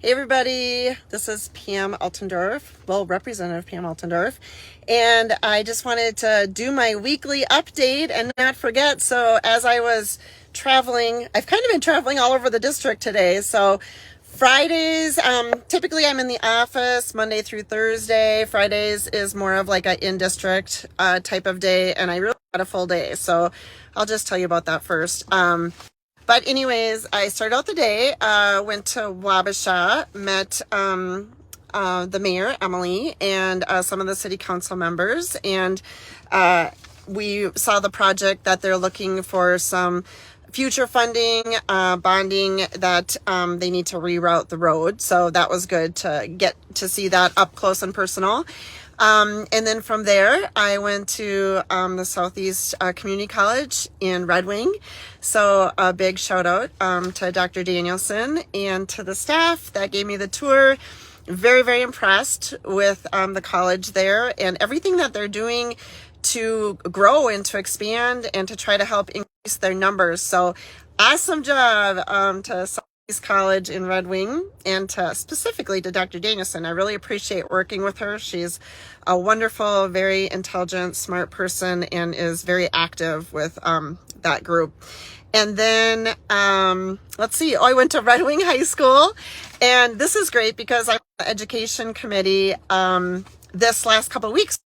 Hey everybody, this is Pam Altendorf, Representative Pam Altendorf, and I just wanted to do my weekly update and not forget. So as I was traveling, I've kind of been traveling all over the district today. So Fridays, typically I'm in the office Monday through Thursday. Fridays is more of like a in-district type of day, and I really got a full day. So I'll just tell you about that first. But anyways, I started out the day, went to Wabasha, met the mayor, Emily, and some of the city council members. And we saw the project that they're looking for some future funding, bonding that they need to reroute the road. So that was good to get to see that up close and personal. And then from there, I went to the Southeast Community College in Red Wing. So a big shout out to Dr. Danielson and to the staff that gave me the tour. Very, very impressed with the college there and everything that they're doing to grow and to expand and to try to help increase their numbers. So awesome job to Southeast College in Red Wing and specifically to Dr. Danielson. I really appreciate working with her. She's a wonderful, very intelligent, smart person and is very active with that group. And then, let's see, I went to Red Wing High School, and this is great because I'm on the education committee this last couple of weeks.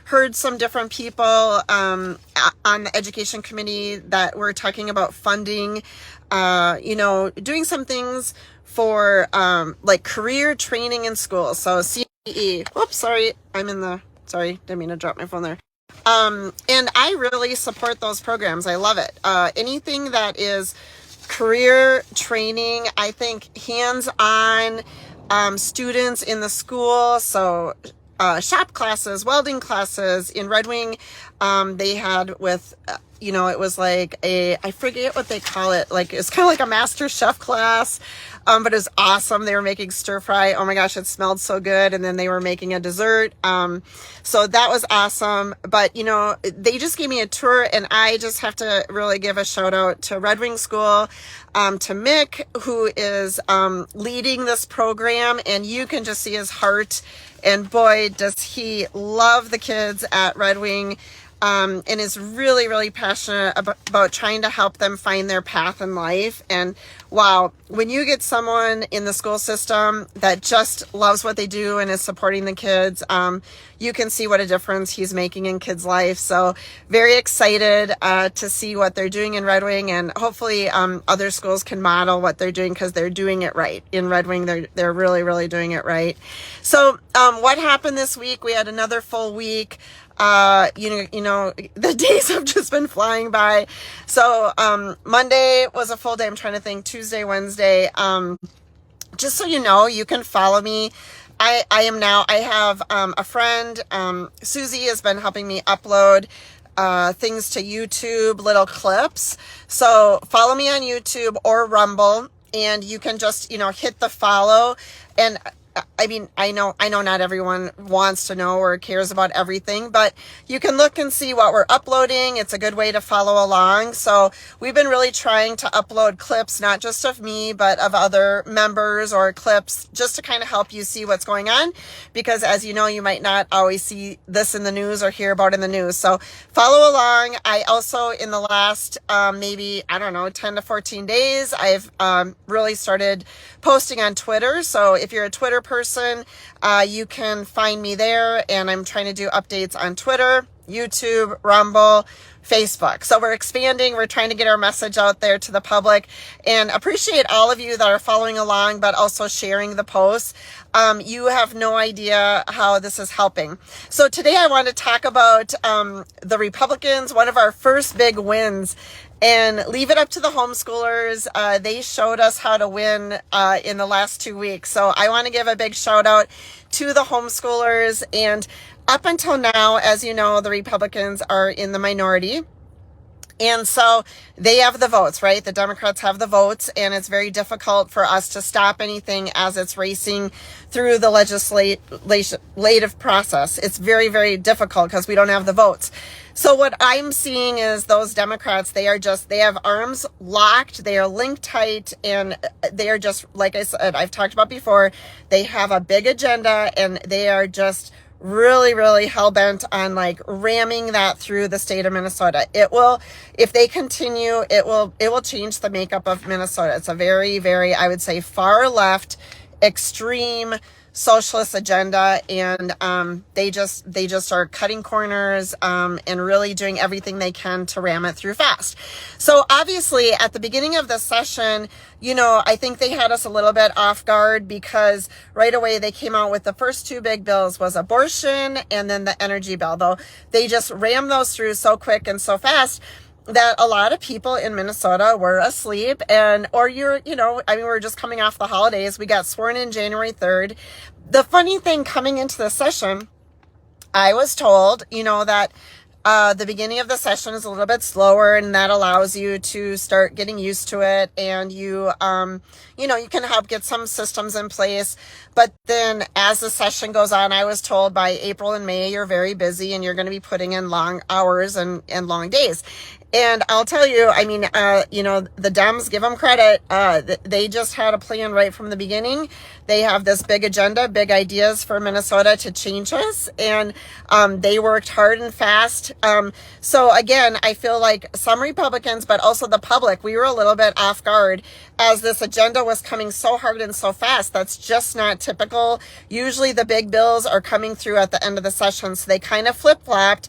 Heard some different people on the education committee that were talking about funding, doing some things for like career training in school. So CE. Oops, sorry, didn't mean to drop my phone there. And I really support those programs. I love it. Anything that is career training, I think hands-on students in the school. So shop classes, welding classes in Red Wing. They had with, it was like I forget what they call it. Like it's kind of like a master chef class. But it was awesome. They were making stir fry. Oh my gosh, it smelled so good. And then they were making a dessert. So that was awesome. But, they just gave me a tour, and I just have to really give a shout out to Red Wing School, to Mick, who is leading this program. And you can just see his heart. And boy, does he love the kids at Red Wing. And is really, really passionate about trying to help them find their path in life. And wow, when you get someone in the school system that just loves what they do and is supporting the kids, you can see what a difference he's making in kids' life. So very excited to see what they're doing in Red Wing, and hopefully other schools can model what they're doing because they're doing it right. In Red Wing, they're really, really doing it right. So what happened this week? We had another full week. The days have just been flying by. So, Monday was a full day. I'm trying to think. Tuesday, Wednesday. Just so you know, you can follow me. I have, a friend, Susie has been helping me upload, things to YouTube, little clips. So follow me on YouTube or Rumble, and you can just, hit the follow. And I mean, I know not everyone wants to know or cares about everything, but you can look and see what we're uploading. It's a good way to follow along. So we've been really trying to upload clips, not just of me, but of other members, or clips just to kind of help you see what's going on. Because as you know, you might not always see this in the news or hear about it in the news. So follow along. I also, in the last, 10 to 14 days, I've really started posting on Twitter. So if you're a Twitter person, you can find me there, and I'm trying to do updates on Twitter, YouTube, Rumble, Facebook. So we're expanding. We're trying to get our message out there to the public, and appreciate all of you that are following along, but also sharing the posts. You have no idea how this is helping. So today I want to talk about the Republicans, one of our first big wins, and leave it up to the homeschoolers. They showed us how to win in the last 2 weeks. So I want to give a big shout out to the homeschoolers. And up until now, as you know, the Republicans are in the minority. And so they have the votes, right? The Democrats have the votes, and it's very difficult for us to stop anything as it's racing through the legislative process. It's very, very difficult because we don't have the votes. So what I'm seeing is those Democrats, they have arms locked, they are linked tight, and they are just, like I said, I've talked about before, they have a big agenda, and they are just really, really hell-bent on like ramming that through the state of Minnesota. It will, if they continue, it will change the makeup of Minnesota. It's a very, very, I would say, far left, extreme socialist agenda, and they just are cutting corners and really doing everything they can to ram it through fast. So obviously at the beginning of the session, I think they had us a little bit off guard because right away they came out with the first two big bills was abortion and then the energy bill, though they just rammed those through so quick and so fast that a lot of people in Minnesota were asleep, we're just coming off the holidays. We got sworn in January 3rd. The funny thing coming into the session, I was told, that the beginning of the session is a little bit slower, and that allows you to start getting used to it, and you can help get some systems in place. But then as the session goes on, I was told by April and May, you're very busy and you're going to be putting in long hours and long days. And I'll tell you, the Dems, give them credit. They just had a plan right from the beginning. They have this big agenda, big ideas for Minnesota to change us. And they worked hard and fast. So again, I feel like some Republicans, but also the public, we were a little bit off guard as this agenda was coming so hard and so fast. That's just not typical. Usually the big bills are coming through at the end of the session. So they kind of flip-flopped.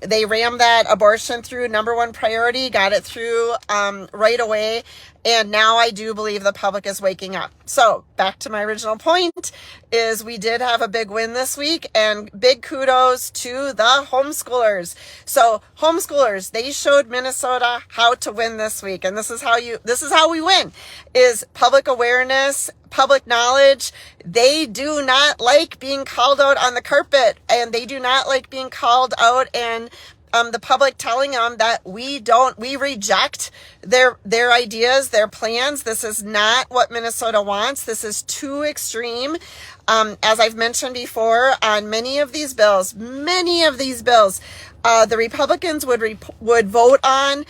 They rammed that abortion through, number one priority, got it through right away. And now I do believe the public is waking up. So back to my original point is we did have a big win this week, and big kudos to the homeschoolers. So homeschoolers, they showed Minnesota how to win this week. And this is how we win, is public awareness, public knowledge. They do not like being called out on the carpet, and they do not like being called out and the public telling them that we reject their ideas, their plans. This is not what Minnesota wants. This is too extreme. As I've mentioned before, on many of these bills, the Republicans would vote on,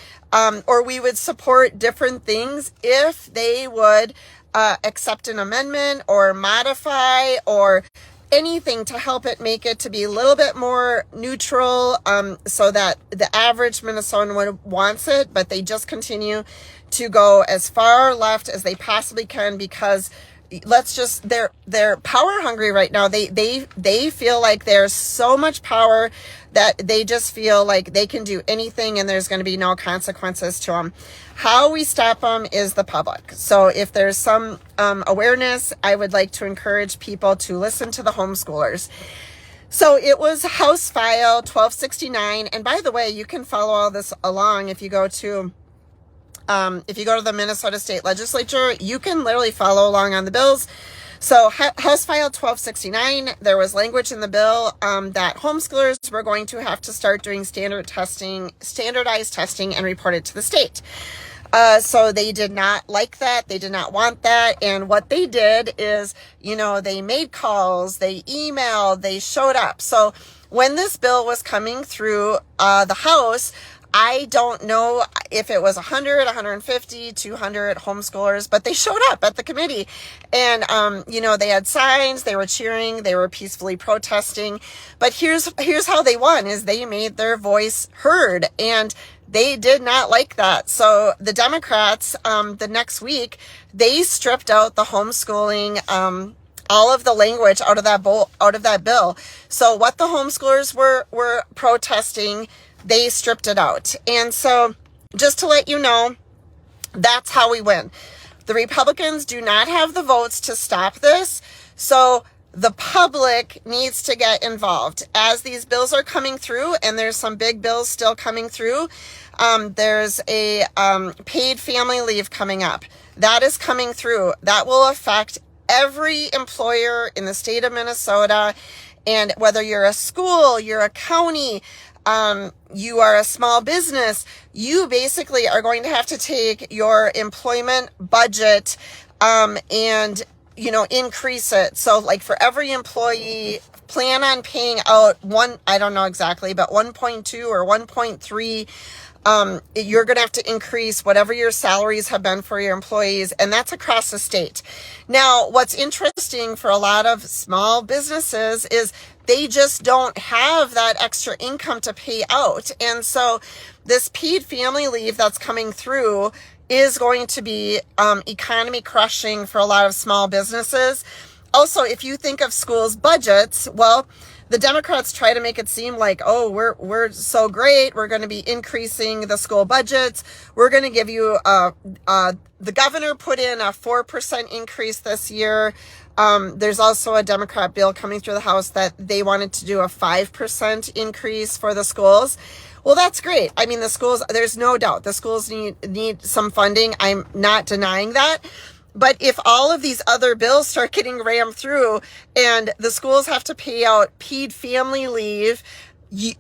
or we would support different things if they would accept an amendment or modify or anything to help it make it to be a little bit more neutral, so that the average Minnesotan wants it, but they just continue to go as far left as they possibly can because they're power hungry right now. They feel like there's so much power that they just feel like they can do anything and there's going to be no consequences to them. How we stop them is the public. So if there's some awareness, I would like to encourage people to listen to the homeschoolers. So it was House File 1269. And by the way, you can follow all this along if you go to the Minnesota State Legislature. You can literally follow along on the bills. So House File 1269, there was language in the bill that homeschoolers were going to have to start doing standardized testing and report it to the state. So they did not like that. They did not want that. And what they did is, they made calls, they emailed, they showed up. So when this bill was coming through the House, I don't know if it was 100, 150, 200 homeschoolers, but they showed up at the committee and, they had signs, they were cheering, they were peacefully protesting. But here's how they won, is they made their voice heard, and they did not like that. So the Democrats, the next week, they stripped out the homeschooling, all of the language out of that bill. So what the homeschoolers were protesting, they stripped it out. And so just to let you know, that's how we win. The Republicans do not have the votes to stop this. So the public needs to get involved as these bills are coming through, and there's some big bills still coming through. There's a paid family leave coming up. That is coming through. That will affect every employer in the state of Minnesota. And whether you're a school, you're a county, you are a small business, you basically are going to have to take your employment budget and increase it. So like for every employee, plan on paying out I don't know exactly, but 1.2 or 1.3. You're going to have to increase whatever your salaries have been for your employees, and that's across the state. Now, what's interesting for a lot of small businesses is they just don't have that extra income to pay out. And so this paid family leave that's coming through is going to be economy crushing for a lot of small businesses. Also, if you think of schools' budgets, well, the Democrats try to make it seem like, oh, we're so great. We're going to be increasing the school budgets. We're going to give you the governor put in a 4% increase this year. There's also a Democrat bill coming through the House that they wanted to do a 5% increase for the schools. Well, that's great. I mean, the schools, there's no doubt the schools need some funding. I'm not denying that. But if all of these other bills start getting rammed through and the schools have to pay out paid family leave,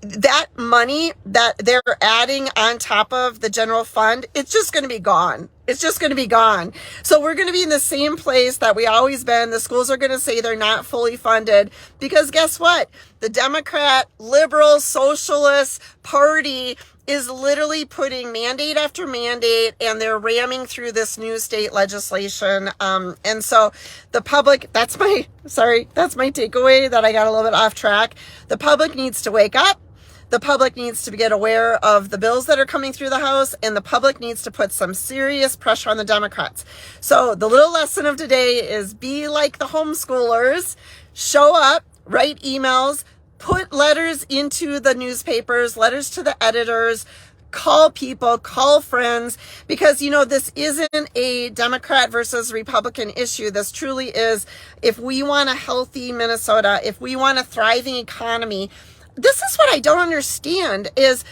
that money that they're adding on top of the general fund, it's just going to be gone. It's just going to be gone. So we're going to be in the same place that we always been. The schools are going to say they're not fully funded because guess what? The Democrat, liberal, socialist party is literally putting mandate after mandate, and they're ramming through this new state legislation. And so the public, that's my takeaway that I got a little bit off track. The public needs to wake up. The public needs to get aware of the bills that are coming through the House, and the public needs to put some serious pressure on the Democrats. So the little lesson of today is be like the homeschoolers, show up, write emails, put letters into the newspapers, letters to the editors, call people, call friends, because, this isn't a Democrat versus Republican issue. This truly is, if we want a healthy Minnesota, if we want a thriving economy, this is what I don't understand is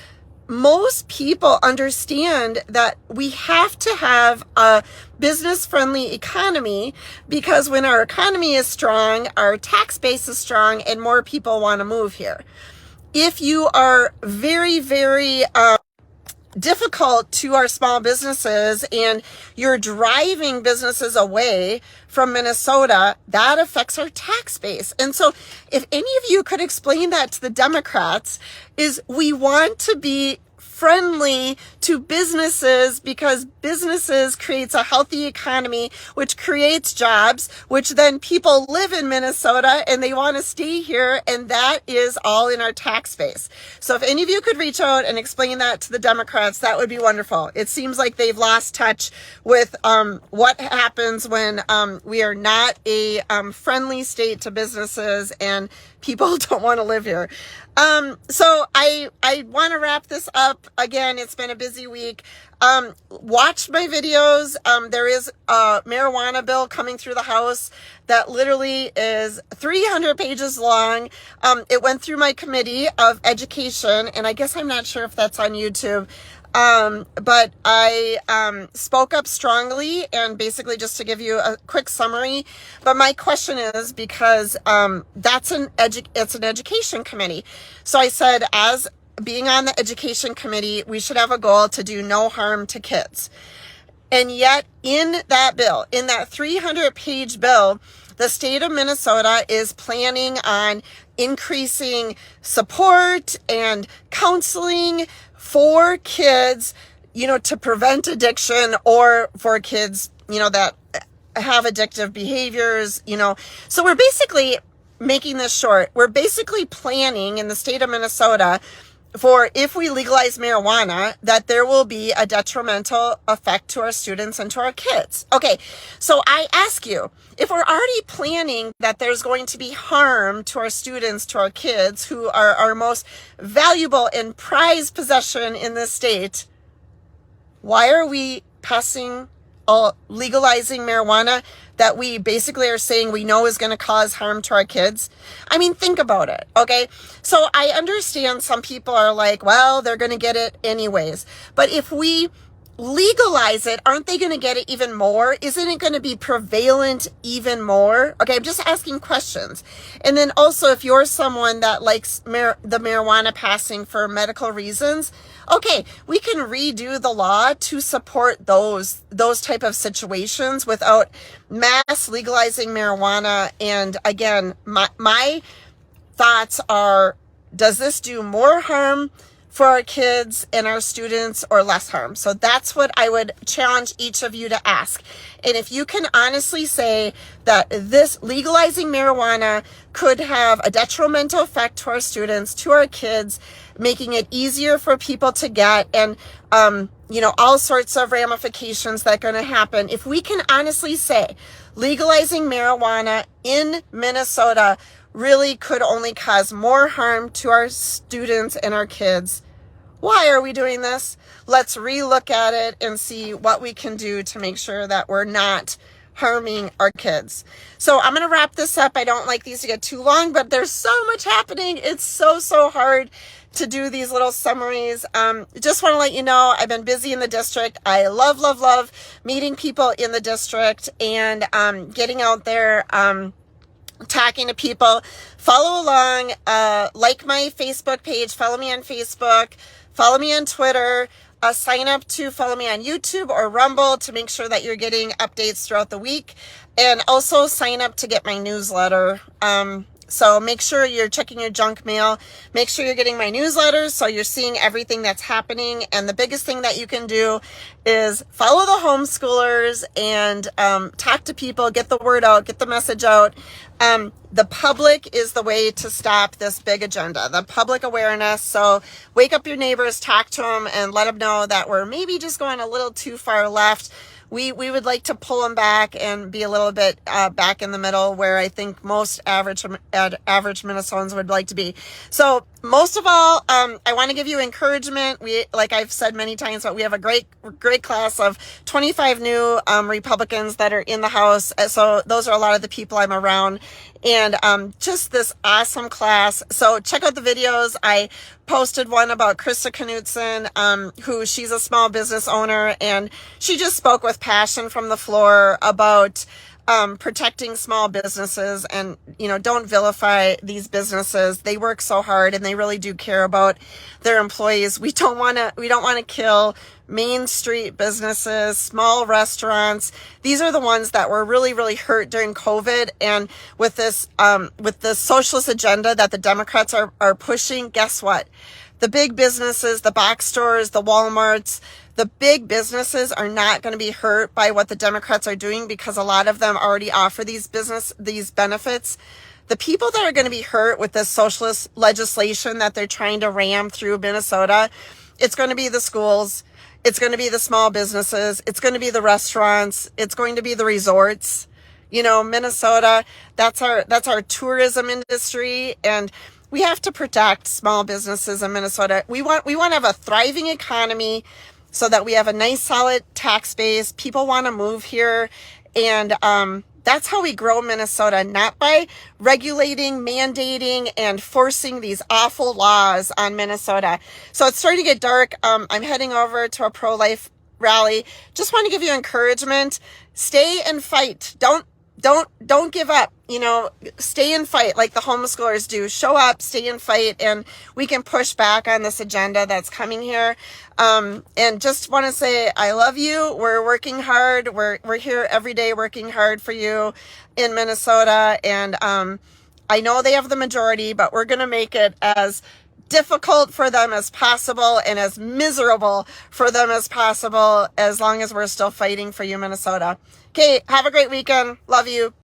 most people understand that we have to have a business-friendly economy because when our economy is strong, our tax base is strong, and more people want to move here. If you are very, very difficult to our small businesses and you're driving businesses away from Minnesota, that affects our tax base. And so if any of you could explain that to the Democrats, is we want to be friendly to businesses because businesses creates a healthy economy, which creates jobs, which then people live in Minnesota and they want to stay here. And that is all in our tax base. So if any of you could reach out and explain that to the Democrats, that would be wonderful. It seems like they've lost touch with what happens when we are not a friendly state to businesses and people don't want to live here. So I want to wrap this up. Again, it's been a busy week. Watch my videos. There is a marijuana bill coming through the House that literally is 300 pages long. It went through my committee of education, and I guess I'm not sure if that's on YouTube. But I spoke up strongly, and basically just to give you a quick summary. But my question is, because it's an education committee. So I said, as being on the education committee, we should have a goal to do no harm to kids. And yet in that bill, in that 300-page bill, the state of Minnesota is planning on increasing support and counseling for kids, to prevent addiction, or for kids, that have addictive behaviors, So we're basically making this short. We're basically planning in the state of Minnesota for, if we legalize marijuana, that there will be a detrimental effect to our students and to our kids. Okay, so I ask you, if we're already planning that there's going to be harm to our students, to our kids, who are our most valuable and prized possession in this state, why are we legalizing marijuana that we basically are saying we know is going to cause harm to our kids? I mean, think about it, okay? So I understand some people are like, well, they're going to get it anyways. But if we legalize it, aren't they going to get it even more? Isn't it going to be prevalent even more? Okay, I'm just asking questions. And then also, if you're someone that likes the marijuana passing for medical reasons, okay, we can redo the law to support those type of situations without mass legalizing marijuana. And again, my thoughts are, does this do more harm for our kids and our students or less harm? So that's what I would challenge each of you to ask. And if you can honestly say that this legalizing marijuana could have a detrimental effect to our students, to our kids, making it easier for people to get, and all sorts of ramifications that are going to happen. If we can honestly say legalizing marijuana in Minnesota really could only cause more harm to our students and our kids, why are we doing this? Let's relook at it and see what we can do to make sure that we're not harming our kids. So I'm going to wrap this up. I don't like these to get too long, but there's so much happening. It's so hard to do these little summaries. Just want to let you know, I've been busy in the district. I love meeting people in the district and getting out there, talking to people. Follow along, like my Facebook page, follow me on Facebook, follow me on Twitter, sign up to follow me on YouTube or Rumble to make sure that you're getting updates throughout the week, and also sign up to get my newsletter. So make sure you're checking your junk mail. Make sure you're getting my newsletters so you're seeing everything that's happening. And the biggest thing that you can do is follow the homeschoolers and talk to people, get the word out, get the message out. The public is the way to stop this big agenda, the public awareness. So wake up your neighbors, talk to them, and let them know that we're maybe just going a little too far left. We would like to pull them back and be a little bit back in the middle, where I think most average Minnesotans would like to be. So most of all, I want to give you encouragement. Like I've said many times, but we have a great class of 25 new Republicans that are in the House. So those are a lot of the people I'm around, and just this awesome class. So check out the videos. I posted one about Krista Knutson, she's a small business owner, and she just spoke with passion from the floor about protecting small businesses, and don't vilify these businesses. They work so hard and they really do care about their employees. We don't want to kill Main Street businesses, small restaurants. These are the ones that were really hurt during COVID, and with this socialist agenda that the Democrats are pushing, guess what? The big businesses, the box stores, the Walmarts, the big businesses are not going to be hurt by what the Democrats are doing, because a lot of them already offer these benefits. The people that are going to be hurt with this socialist legislation that they're trying to ram through Minnesota, it's going to be the schools, it's going to be the small businesses, it's going to be the restaurants, it's going to be the resorts. Minnesota, that's our tourism industry, and we have to protect small businesses in Minnesota. We want to have a thriving economy so that we have a nice, solid tax base. People want to move here, and that's how we grow Minnesota, not by regulating, mandating, and forcing these awful laws on Minnesota. So it's starting to get dark. I'm heading over to a pro-life rally. Just want to give you encouragement. Stay and fight. Don't give up. Stay and fight like the homeschoolers do. Show up, stay and fight, and we can push back on this agenda that's coming here. And just want to say, I love you. We're working hard. We're here every day working hard for you in Minnesota. And I know they have the majority, but we're going to make it as difficult for them as possible and as miserable for them as possible, as long as we're still fighting for you, Minnesota. Okay, have a great weekend. Love you.